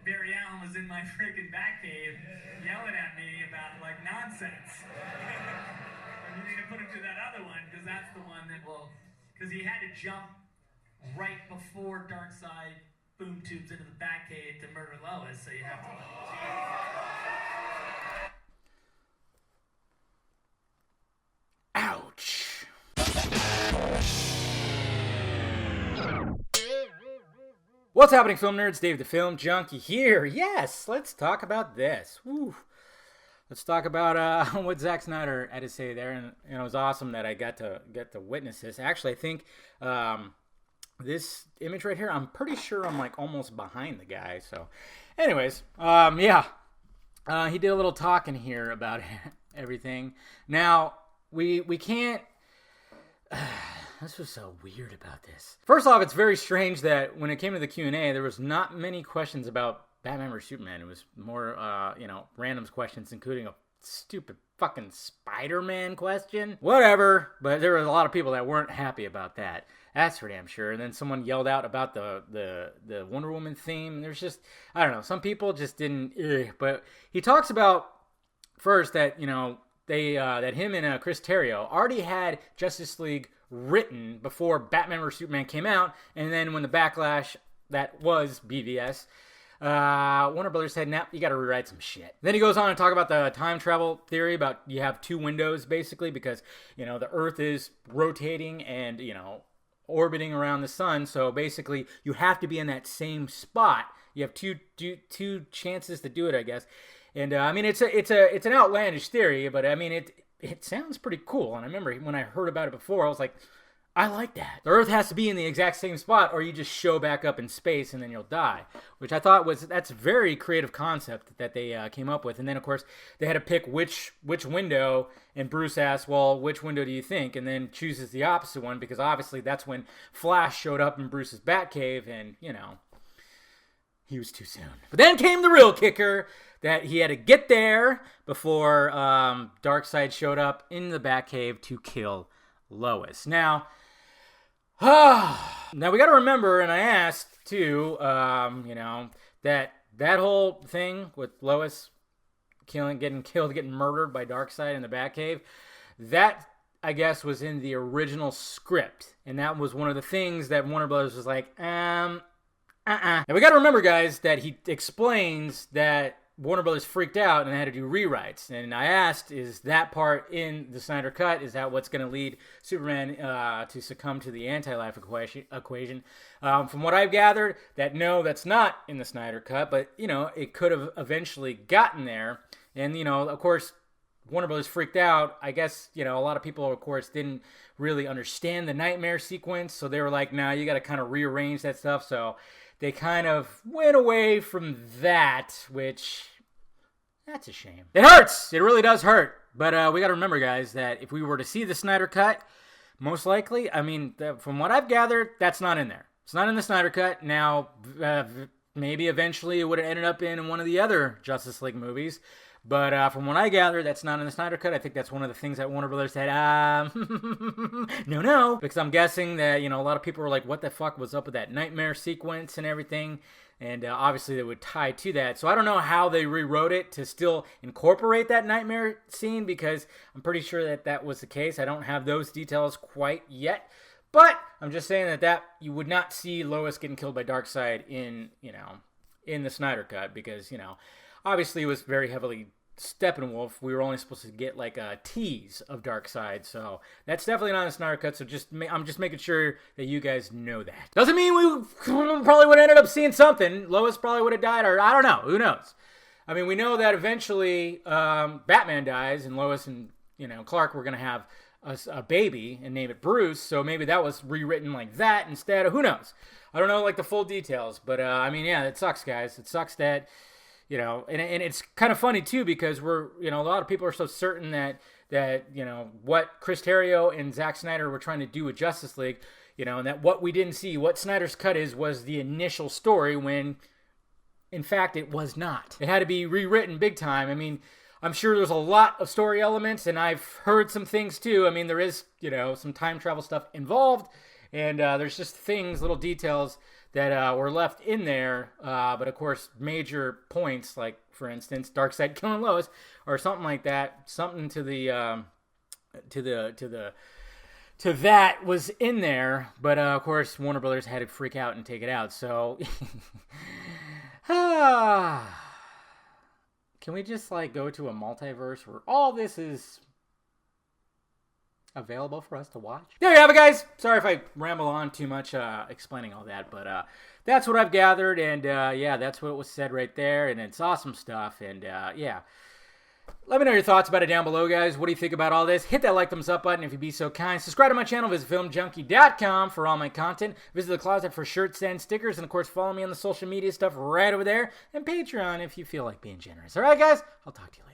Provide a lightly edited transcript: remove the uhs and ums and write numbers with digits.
Barry Allen was in my freaking Batcave yelling at me about like nonsense. You need to put him to that other one because that's the one that will. Because he had to jump right before Darkseid boom tubes into the Batcave to murder Lois, so you have to. Ouch. What's happening, film nerds? Dave the Film Junkie here. Yes, let's talk about this. Woo. Let's talk about what Zack Snyder had to say there, and it was awesome that I got to witness this. Actually, I think this image right here, I'm pretty sure I'm like almost behind the guy. So, anyways, yeah, he did a little talking here about everything. Now we can't. This was so weird about this. First off, it's very strange that when it came to the Q&A, there was not many questions about Batman vs. Superman. It was more, random questions, including a stupid fucking Spider-Man question. Whatever, but there were a lot of people that weren't happy about that. That's for damn sure. And then someone yelled out about the Wonder Woman theme. There's just, I don't know, some people just didn't, but he talks about first that, that him and Chris Terrio already had Justice League written before Batman vs. Superman came out, and then when the backlash that was BVS, Warner Brothers said, nah, you got to rewrite some shit. Then he goes on to talk about the time travel theory about you have two windows basically because, the Earth is rotating and, orbiting around the sun. So basically you have to be in that same spot. You have two chances to do it, I guess. And it's an outlandish theory, but it sounds pretty cool. And I remember when I heard about it before, I was like, I like that. The Earth has to be in the exact same spot or you just show back up in space and then you'll die, which I thought that's a very creative concept that they came up with. And then, of course, they had to pick which window, and Bruce asked, well, which window do you think? And then chooses the opposite one because obviously that's when Flash showed up in Bruce's Batcave and, he was too soon. But then came the real kicker that he had to get there before Darkseid showed up in the Batcave to kill Lois. Now we got to remember, and I asked too, that whole thing with Lois getting murdered by Darkseid in the Batcave, that I guess was in the original script, and that was one of the things that Warner Brothers was like, Now we got to remember, guys, that he explains that Warner Brothers freaked out and had to do rewrites. And I asked, is that part in the Snyder Cut? Is that what's going to lead Superman to succumb to the anti-life equation? From what I've gathered, no, that's not in the Snyder Cut. But, it could have eventually gotten there. And, of course, Warner Brothers freaked out. I guess, a lot of people, of course, didn't really understand the nightmare sequence. So they were like, nah, you got to kind of rearrange that stuff. So they kind of went away from that, which, that's a shame. It hurts. It really does hurt. But we got to remember, guys, that if we were to see the Snyder Cut, most likely, from what I've gathered, that's not in there. It's not in the Snyder Cut. Now, maybe eventually it would have ended up in one of the other Justice League movies. But from what I gather, that's not in the Snyder Cut. I think that's one of the things that Warner Brothers said, no. Because I'm guessing that, a lot of people were like, what the fuck was up with that nightmare sequence and everything? And obviously they would tie to that. So I don't know how they rewrote it to still incorporate that nightmare scene because I'm pretty sure that was the case. I don't have those details quite yet. But I'm just saying that you would not see Lois getting killed by Darkseid in the Snyder Cut because, obviously it was very heavily Steppenwolf. We were only supposed to get like a tease of Darkseid, so that's definitely not in the Snyder Cut. So I'm just making sure that you guys know that. Doesn't mean we probably would have ended up seeing something. Lois probably would have died, or I don't know. Who knows? We know that eventually Batman dies, and Lois and Clark were gonna have a baby and name it Bruce. So maybe that was rewritten like that instead. Who knows? I don't know like the full details, but yeah, it sucks, guys. It sucks that. And it's kind of funny too because we're, a lot of people are so certain that what Chris Terrio and Zack Snyder were trying to do with Justice League, and that what we didn't see, what Snyder's cut was the initial story when, in fact, it was not. It had to be rewritten big time. I'm sure there's a lot of story elements, and I've heard some things too. There is, some time travel stuff involved, and there's just things, little details that were left in there. But of course, major points, like for instance, Darkseid killing Lois, or something like that. Something to that was in there. But of course, Warner Brothers had to freak out and take it out. So, can we just like go to a multiverse where all this is available for us to watch? There you have it, guys. Sorry if I ramble on too much explaining all that, but that's what I've gathered, and yeah, that's what was said right there, and it's awesome stuff, and yeah. Let me know your thoughts about it down below, guys. What do you think about all this? Hit that like, thumbs up button if you'd be so kind. Subscribe to my channel. Visit filmjunkie.com for all my content. Visit the closet for shirts and stickers. And, of course, follow me on the social media stuff right over there. And Patreon if you feel like being generous. All right, guys? I'll talk to you later.